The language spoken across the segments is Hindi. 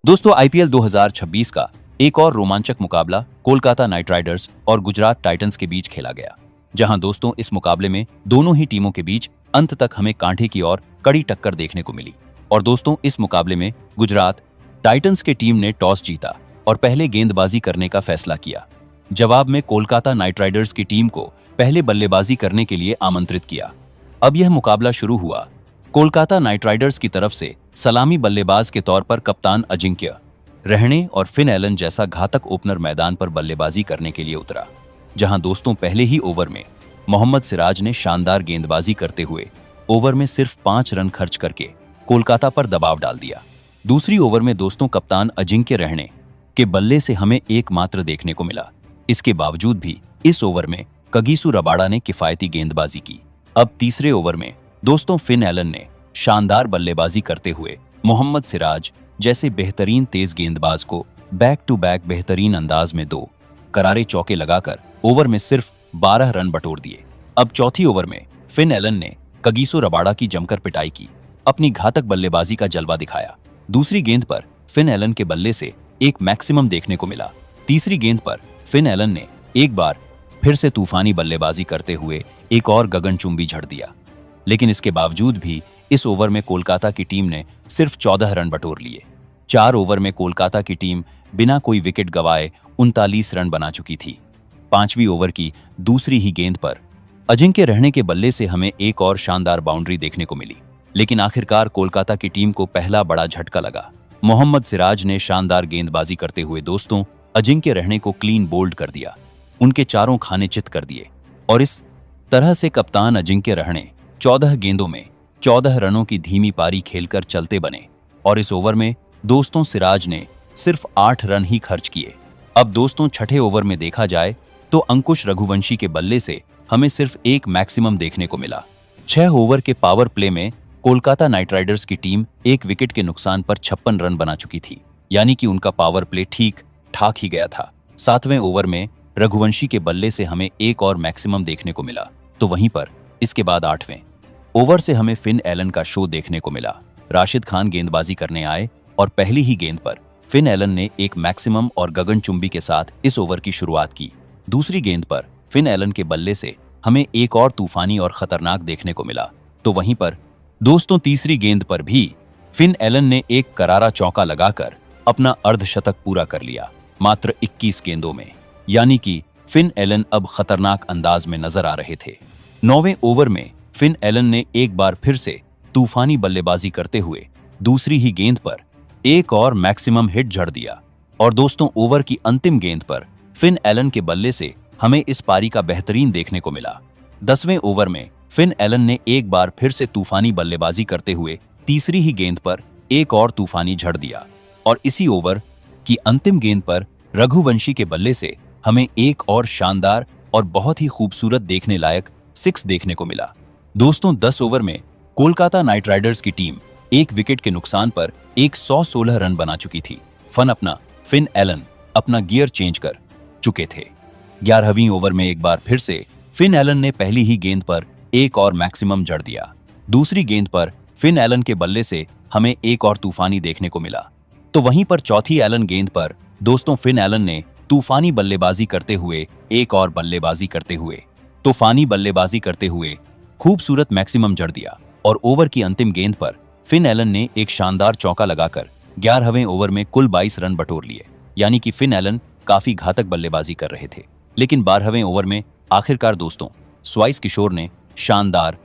दोस्तों आईपीएल 2026 का एक और रोमांचक मुकाबला कोलकाता नाइट राइडर्स और गुजरात टाइटंस के बीच खेला गया, जहां दोस्तों इस मुकाबले में दोनों ही टीमों के बीच अंत तक हमें कांटे की ओर कड़ी टक्कर देखने को मिली। और दोस्तों इस मुकाबले में गुजरात टाइटंस के टीम ने टॉस जीता और पहले गेंदबाजी करने का फैसला किया। जवाब में कोलकाता नाइट राइडर्स की टीम को पहले बल्लेबाजी करने के लिए आमंत्रित किया। अब यह मुकाबला शुरू हुआ। कोलकाता नाइट राइडर्स की तरफ से सलामी बल्लेबाज के तौर पर कप्तान अजिंक्य रहणे और फिन एलन जैसा घातक ओपनर मैदान पर बल्लेबाजी करने के लिए उतरा, जहां दोस्तों पहले ही ओवर में मोहम्मद सिराज ने शानदार गेंदबाजी करते हुए ओवर में सिर्फ 5 रन खर्च करके कोलकाता पर दबाव डाल दिया। दूसरी ओवर में दोस्तों कप्तान अजिंक्य रहणे के बल्ले से हमें एकमात्र देखने को मिला। इसके बावजूद भी इस ओवर में कगिसो रबाडा ने किफायती गेंदबाजी की। अब तीसरे ओवर में दोस्तों फिन एलन ने शानदार बल्लेबाजी करते हुए मोहम्मद सिराज जैसे बेहतरीन तेज गेंदबाज को बैक टू बैक बेहतरीन अंदाज में 2 करारे चौके लगाकर ओवर में सिर्फ 12 रन बटोर दिए। अब चौथी ओवर में फिन एलन ने कगिसो रबाडा की जमकर पिटाई की, अपनी घातक बल्लेबाजी का जलवा दिखाया। दूसरी गेंद पर फिन एलन के बल्ले से एक मैक्सिमम देखने को मिला। तीसरी गेंद पर फिन एलन ने एक बार फिर से तूफानी बल्लेबाजी करते हुए एक और गगनचुंबी झड़ दिया, लेकिन इसके बावजूद भी इस ओवर में कोलकाता की टीम ने सिर्फ 14 रन बटोर लिए। 4 ओवर में कोलकाता की टीम बिना कोई विकेट गंवाए 39 रन बना चुकी थी। 5वीं ओवर की दूसरी ही गेंद पर अजिंक्य रहणे के बल्ले से हमें एक और शानदार बाउंड्री देखने को मिली, लेकिन आखिरकार कोलकाता की टीम को पहला बड़ा झटका लगा। मोहम्मद सिराज ने शानदार गेंदबाजी करते हुए दोस्तों अजिंक्य रहणे को क्लीन बोल्ड कर दिया, उनके चारों खाने चित कर दिए और इस तरह से कप्तान अजिंक्य रहणे 14 गेंदों में 14 रनों की धीमी पारी खेलकर चलते बने। और इस ओवर में दोस्तों सिराज ने सिर्फ 8 रन ही खर्च किए। अब दोस्तों छठे ओवर में देखा जाए तो अंकुश रघुवंशी के बल्ले से हमें सिर्फ एक मैक्सिमम देखने को मिला। 6 ओवर के पावर प्ले में कोलकाता नाइट राइडर्स की टीम 1 विकेट के नुकसान पर 56 रन बना चुकी थी, यानी कि उनका पावर प्ले ठीक ठाक ही गया था। 7वें ओवर में रघुवंशी के बल्ले से हमें एक और मैक्सिमम देखने को मिला, तो वहीं पर इसके बाद 8वें ओवर से हमें फिन एलन का शो देखने को मिला। राशिद खान गेंदबाजी करने आए और पहली ही गेंद पर फिन एलन ने एक मैक्सिमम और गगनचुंबी के साथ इस ओवर की शुरुआत की। दूसरी गेंद पर फिन एलन के बल्ले से हमें एक और तूफानी और खतरनाक देखने को मिला, तो वहीं पर दोस्तों तीसरी गेंद पर भी फिन एलन ने एक करारा चौका लगाकर अपना अर्धशतक पूरा कर लिया, मात्र 21 गेंदों में, यानी कि फिन एलन अब खतरनाक अंदाज में नजर आ रहे थे। 9वें ओवर में फिन एलन ने एक बार फिर से तूफानी बल्लेबाजी करते हुए दूसरी ही गेंद पर एक और मैक्सिमम हिट झड़ दिया। और दोस्तों ओवर की अंतिम गेंद पर फिन एलन के बल्ले से हमें इस पारी का बेहतरीन देखने को मिला। 10वें ओवर में फिन एलन ने एक बार फिर से तूफानी बल्लेबाजी करते हुए तीसरी ही गेंद पर एक और तूफानी झड़ दिया। और इसी ओवर की अंतिम गेंद पर रघुवंशी के बल्ले से हमें एक और शानदार और बहुत ही खूबसूरत देखने लायक 6 देखने को मिला। दोस्तों 10 ओवर में कोलकाता नाइट राइडर्स की टीम 1 विकेट के नुकसान पर 116 रन बना चुकी थी। फिन एलन अपना गियर चेंज कर चुके थे। 11वीं ओवर में एक बार फिर से फिन एलन ने पहली ही गेंद पर एक और मैक्सिमम जड़ दिया। दूसरी गेंद पर फिन एलन के बल्ले से हमें एक और तूफानी देखने को मिला, तो वहीं पर चौथी एलन गेंद पर दोस्तों फिन एलन ने तूफानी बल्लेबाजी करते हुए एक और तूफानी बल्लेबाजी करते हुए खूबसूरत मैक्सिमम जड़ दिया। और ओवर की अंतिम गेंद पर फिन एलन ने एक शानदार चौका लगाकर 11वें ओवर में कुल 22 रन बटोर लिए, यानी कि फिन एलन काफी घातक बल्लेबाजी कर रहे थे। लेकिन 12वें ओवर में आखिरकार दोस्तों स्वाइस किशोर ने शानदार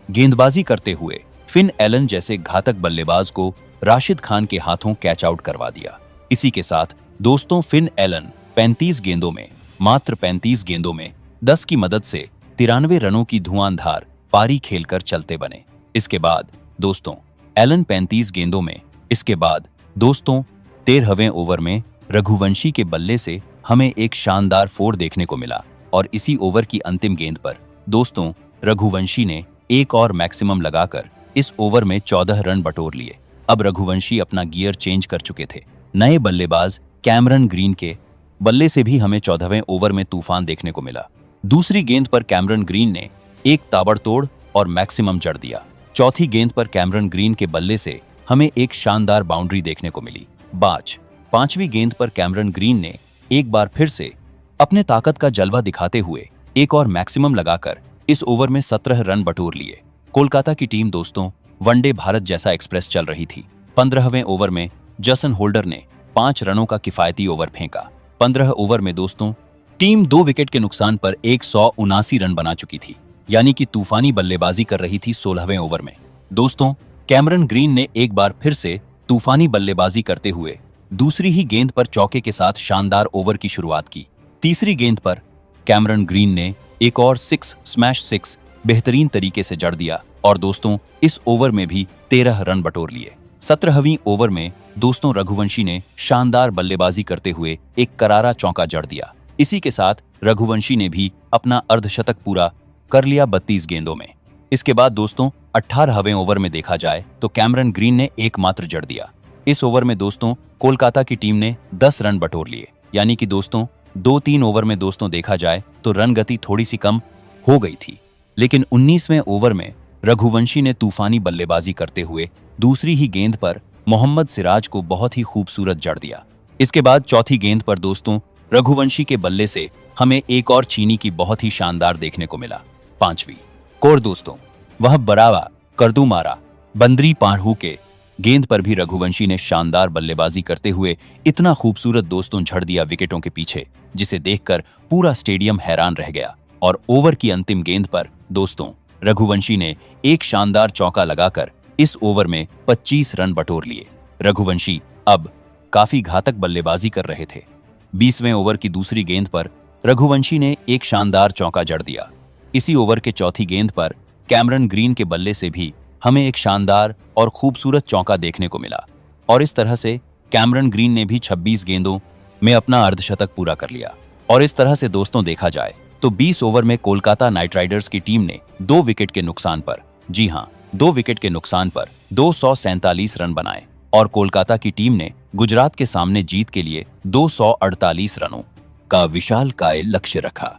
गेंदबाजी करते हुए फिन एलन जैसे घातक बल्लेबाज को राशिद खान के हाथों कैच आउट करवा दिया। इसी के साथ दोस्तों फिन एलन 35 गेंदों में मात्र 35 गेंदों में 10 की मदद से 93 रनों की धुआंधार पारी खेलकर चलते बने। इसके बाद दोस्तों एलन 35 गेंदों में इसके बाद दोस्तों 13वें ओवर में रघुवंशी के बल्ले से हमें एक शानदार 4 देखने को मिला। और इसी ओवर की अंतिम गेंद पर दोस्तों रघुवंशी ने एक और मैक्सिमम लगाकर इस ओवर में 14 रन बटोर लिए। अब रघुवंशी अपना गियर चेंज कर चुके थे। नए बल्लेबाज कैमरन ग्रीन के बल्ले से भी हमें 14वें ओवर में तूफान देखने को मिला। दूसरी गेंद पर कैमरन ग्रीन ने एक ताबड़तोड़ और मैक्सिमम जड़ दिया। चौथी गेंद पर कैमरन ग्रीन के बल्ले से हमें एक शानदार बाउंड्री देखने को मिली। बाज। पांचवी गेंद पर कैमरन ग्रीन ने एक बार फिर से अपने ताकत का जलवा दिखाते हुए एक और मैक्सिमम लगाकर इस ओवर में 17 रन बटोर लिए। कोलकाता की टीम दोस्तों वनडे भारत जैसा एक्सप्रेस चल रही थी। 15वें ओवर में जसन होल्डर ने 5 रनों का किफायती ओवर फेंका। 15 ओवर में दोस्तों टीम 2 विकेट के नुकसान पर 179 रन बना चुकी थी, यानी कि तूफानी बल्लेबाजी कर रही थी 16वें ओवर में। दोस्तों कैमरन ग्रीन ने एक बार फिर से तूफानी बल्लेबाजी करते हुए दूसरी ही गेंद पर चौके के साथ शानदार ओवर की शुरुआत की। तीसरी गेंद पर कैमरन ग्रीन ने एक और स्मैश सिक्स बेहतरीन तरीके से जड़ दिया और दोस्तों इस ओवर में भी 13 रन बटोर लिए। 17वीं ओवर में दोस्तों रघुवंशी ने शानदार बल्लेबाजी करते हुए एक करारा चौका जड़ दिया। इसी के साथ रघुवंशी ने भी अपना अर्धशतक पूरा कर लिया 32 गेंदों में। इसके बाद दोस्तों 18वें ओवर में देखा जाए तो कैमरन ग्रीन ने एकमात्र जड़ दिया। इस ओवर में दोस्तों कोलकाता की टीम ने 10 रन बटोर लिए, यानी कि दोस्तों 2-3 ओवर में दोस्तों देखा जाए तो रन गति थोड़ी सी कम हो गई थी। लेकिन 19वें ओवर में रघुवंशी ने तूफानी बल्लेबाजी करते हुए दूसरी ही गेंद पर मोहम्मद सिराज को बहुत ही खूबसूरत जड़ दिया। इसके बाद चौथी गेंद पर दोस्तों रघुवंशी के बल्ले से हमें एक और चीनी की बहुत ही शानदार देखने को मिला। 5वीं कोर दोस्तों वह बरावा करदू मारा बंदरी पारहू के गेंद पर भी रघुवंशी ने शानदार बल्लेबाजी करते हुए इतना खूबसूरत दोस्तों झड़ दिया विकेटों के पीछे, जिसे देखकर पूरा स्टेडियम हैरान रह गया। और ओवर की अंतिम गेंद पर दोस्तों रघुवंशी ने एक शानदार चौका लगाकर इस ओवर में 25 रन बटोर लिए। रघुवंशी अब काफी घातक बल्लेबाजी कर रहे थे। 20वें ओवर की दूसरी गेंद पर रघुवंशी ने एक शानदार चौका जड़ दिया। इसी ओवर के चौथी गेंद पर कैमरन ग्रीन के बल्ले से भी हमें एक शानदार और खूबसूरत चौका देखने को मिला और इस तरह से कैमरन ग्रीन ने भी 26 गेंदों में अपना अर्धशतक पूरा कर लिया। और इस तरह से दोस्तों देखा जाए तो 20 ओवर में कोलकाता नाइट राइडर्स की टीम ने 2 विकेट के नुकसान पर, जी हां 2 विकेट के नुकसान पर 247 रन बनाए और कोलकाता की टीम ने गुजरात के सामने जीत के लिए 248 रनों का विशालकाय लक्ष्य रखा।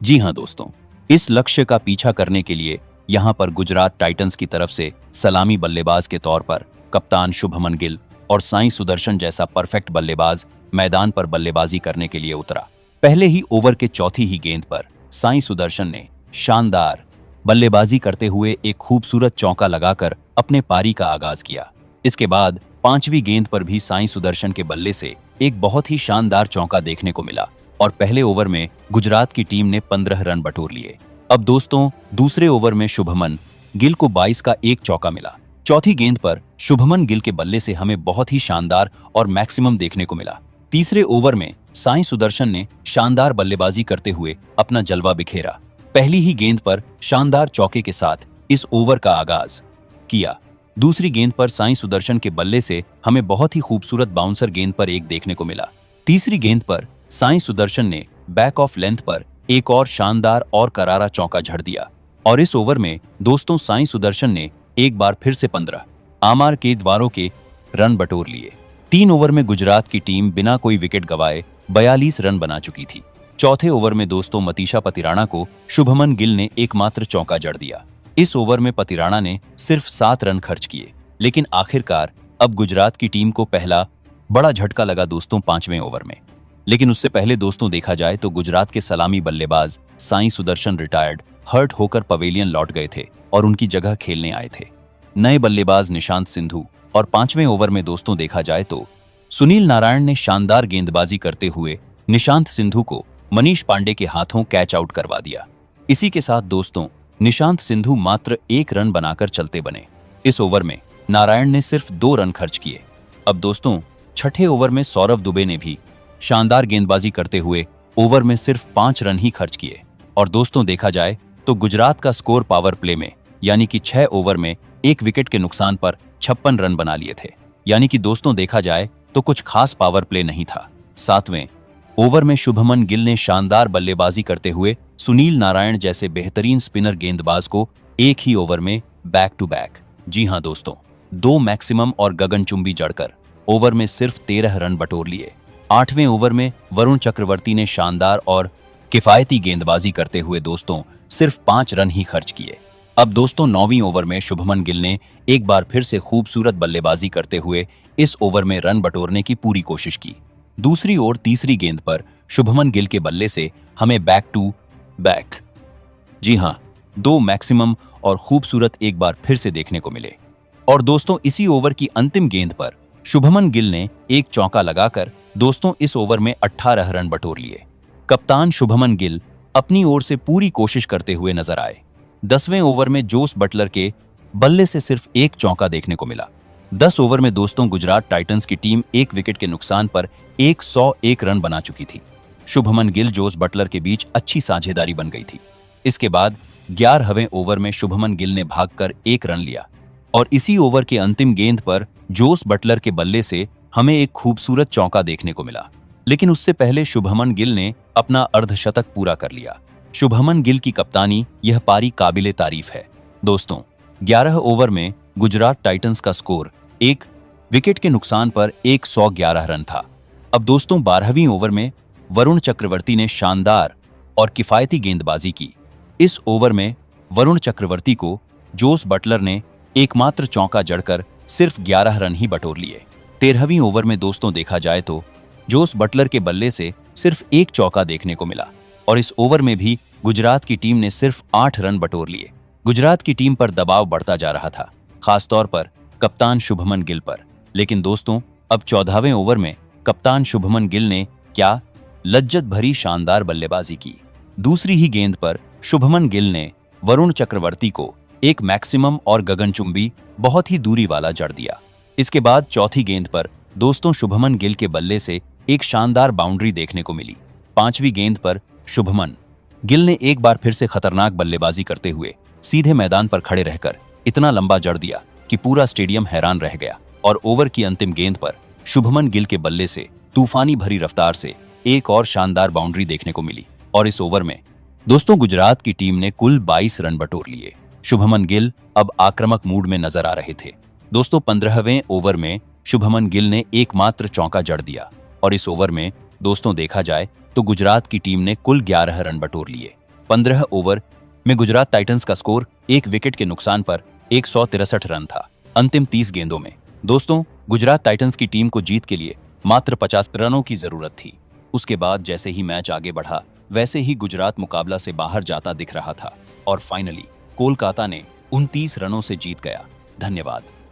जी हां दोस्तों, इस लक्ष्य का पीछा करने के लिए यहां पर गुजरात टाइटंस की तरफ से सलामी बल्लेबाज के तौर पर कप्तान शुभमन गिल और साई सुदर्शन जैसा परफेक्ट बल्लेबाज मैदान पर बल्लेबाजी करने के लिए उतरा। पहले ही ओवर के चौथी ही गेंद पर साई सुदर्शन ने शानदार बल्लेबाजी करते हुए एक खूबसूरत चौका लगाकर अपने पारी का आगाज किया। इसके बाद 5वीं गेंद पर भी साई सुदर्शन के बल्ले से एक बहुत ही शानदार चौका देखने को मिला और पहले ओवर में गुजरात की टीम ने 15 रन बटोर लिए। अब दोस्तों दूसरे ओवर में शुभमन गिल को 22 का एक चौका मिला। चौथी गेंद पर शुभमन गिल के बल्ले से हमें बहुत ही शानदार और मैक्सिमम देखने को मिला। तीसरे ओवर में साई सुदर्शन ने शानदार बल्लेबाजी करते हुए अपना जलवा बिखेरा। पहली ही गेंद पर शानदार चौके के साथ इस ओवर का आगाज किया। दूसरी गेंद पर साई सुदर्शन के बल्ले से हमें बहुत ही खूबसूरत बाउंसर गेंद पर एक देखने को मिला। तीसरी गेंद पर साई सुदर्शन ने बैक ऑफ लेंथ पर एक और शानदार और करारा चौका झड़ दिया और इस ओवर में दोस्तों साई सुदर्शन ने एक बार फिर से 15 आमार के द्वारों के रन बटोर लिए। 3 ओवर में गुजरात की टीम बिना कोई विकेट गंवाए 42 रन बना चुकी थी। चौथे ओवर में दोस्तों मतीशा पतिराणा को शुभमन गिल ने एकमात्र चौका जड़ दिया। इस ओवर में पतिराणा ने सिर्फ 7 रन खर्च किए, लेकिन आखिरकार अब गुजरात की टीम को पहला बड़ा झटका लगा दोस्तों 5वें ओवर में। लेकिन उससे पहले दोस्तों देखा जाए तो गुजरात के सलामी बल्लेबाज साई सुदर्शन रिटायर्ड हर्ट होकर पवेलियन लौट गए थे और उनकी जगह खेलने आए थे नए बल्लेबाज निशांत सिंधु। और 5वें ओवर में दोस्तों देखा जाए तो सुनील नारायण ने शानदार गेंदबाजी करते हुए निशांत सिंधु को मनीष पांडे के हाथों कैच आउट करवा दिया। इसी के साथ दोस्तों निशांत सिंधु मात्र 1 रन बनाकर चलते बने। इस ओवर में नारायण ने सिर्फ 2 रन खर्च किए। अब दोस्तों छठे ओवर में सौरव दुबे ने भी शानदार गेंदबाजी करते हुए ओवर में सिर्फ 5 रन ही खर्च किए। और दोस्तों देखा जाए तो गुजरात का स्कोर पावर प्ले में यानी कि 6 ओवर में 1 विकेट के नुकसान पर 56 रन बना लिए थे। यानी कि दोस्तों देखा जाए तो कुछ खास पावर प्ले नहीं था। 7वें ओवर में शुभमन गिल ने शानदार बल्लेबाजी करते हुए सुनील नारायण जैसे बेहतरीन स्पिनर गेंदबाज को एक ही ओवर में बैक टू बैक, जी हां दोस्तों 2 मैक्सिमम और गगनचुंबी जड़कर ओवर में सिर्फ 13 रन बटोर लिए। 8वें ओवर में वरुण चक्रवर्ती ने शानदार और किफायती गेंदबाजी करते हुए दोस्तों सिर्फ 5 रन ही खर्च किए। अब दोस्तों 9वीं ओवर में शुभमन गिल ने एक बार फिर से खूबसूरत बल्लेबाजी करते हुए इस ओवर में रन बटोरने की पूरी कोशिश की। दूसरी ओर तीसरी गेंद पर शुभमन गिल के बल्ले से हमें बैक टू बैक, जी हां, 2 मैक्सिमम और खूबसूरत एक बार फिर से देखने को मिले। और दोस्तों इसी ओवर की अंतिम गेंद पर शुभमन गिल ने एक चौका लगाकर दोस्तों इस ओवर में 18 रन बटोर लिए। कप्तान शुभमन गिल अपनी ओर से पूरी कोशिश करते हुए नजर आए। 10वें ओवर में जोस बटलर के बल्ले से सिर्फ एक चौका देखने को मिला। 10 ओवर में दोस्तों गुजरात टाइटंस की टीम एक विकेट के नुकसान पर 101 रन बना चुकी थी। शुभमन गिल जोस बटलर के बीच अच्छी साझेदारी बन गई थी। इसके बाद 11वें ओवर में शुभमन गिल ने भागकर 1 रन लिया और इसी ओवर के अंतिम गेंद पर जोस बटलर के बल्ले से हमें एक खूबसूरत चौका देखने को मिला। लेकिन उससे पहले शुभमन गिल ने अपना अर्धशतक पूरा कर लिया। शुभमन गिल की कप्तानी यह पारी काबिले तारीफ है। दोस्तों 11 ओवर में गुजरात टाइटंस का स्कोर 1 विकेट के नुकसान पर 111 रन था। अब दोस्तों 12वीं ओवर में वरुण चक्रवर्ती ने शानदार और किफायती गेंदबाजी की। इस ओवर में वरुण चक्रवर्ती को जोस बटलर ने एकमात्र चौका जड़कर सिर्फ 11 रन ही बटोर लिए। 13वीं ओवर में दोस्तों देखा जाए तो जोस बटलर के बल्ले से सिर्फ एक चौका देखने को मिला और इस ओवर में भी गुजरात की टीम ने सिर्फ 8 रन बटोर लिए। गुजरात की टीम पर दबाव बढ़ता जा रहा था, खासतौर पर कप्तान शुभमन गिल पर। लेकिन दोस्तों अब 14वें ओवर में कप्तान शुभमन गिल ने क्या लज्जत भरी शानदार बल्लेबाजी की। दूसरी ही गेंद पर शुभमन गिल ने वरुण चक्रवर्ती को एक मैक्सिमम और गगनचुंबी बहुत ही दूरी वाला जड़ दिया। इसके बाद चौथी गेंद पर दोस्तों शुभमन गिल के बल्ले से एक शानदार बाउंड्री देखने को मिली। 5वीं गेंद पर शुभमन गिल ने एक बार फिर से खतरनाक बल्लेबाजी करते हुए सीधे मैदान पर खड़े रहकर इतना लंबा जड़ दिया कि पूरा स्टेडियम हैरान रह गया। और ओवर की अंतिम गेंद पर शुभमन गिल के बल्ले से तूफानी भरी रफ्तार से एक और शानदार बाउंड्री देखने को मिली और इस ओवर में दोस्तों गुजरात की टीम ने कुल 22 रन बटोर लिए। शुभमन गिल अब आक्रामक मूड में नजर आ रहे थे। दोस्तों 15वें ओवर में शुभमन गिल ने एकमात्र चौका जड़ दिया और इस ओवर में दोस्तों देखा जाए तो गुजरात की टीम ने कुल 11 रन बटोर लिए। 15 ओवर में गुजरात टाइटंस का स्कोर 1 विकेट के नुकसान पर 163 रन था। अंतिम 30 गेंदों में दोस्तों गुजरात टाइटंस की टीम को जीत के लिए मात्र 50 रनों की जरूरत थी। उसके बाद जैसे ही मैच आगे बढ़ा वैसे ही गुजरात मुकाबला से बाहर जाता दिख रहा था और फाइनली कोलकाता ने 29 रनों से जीत गया। धन्यवाद।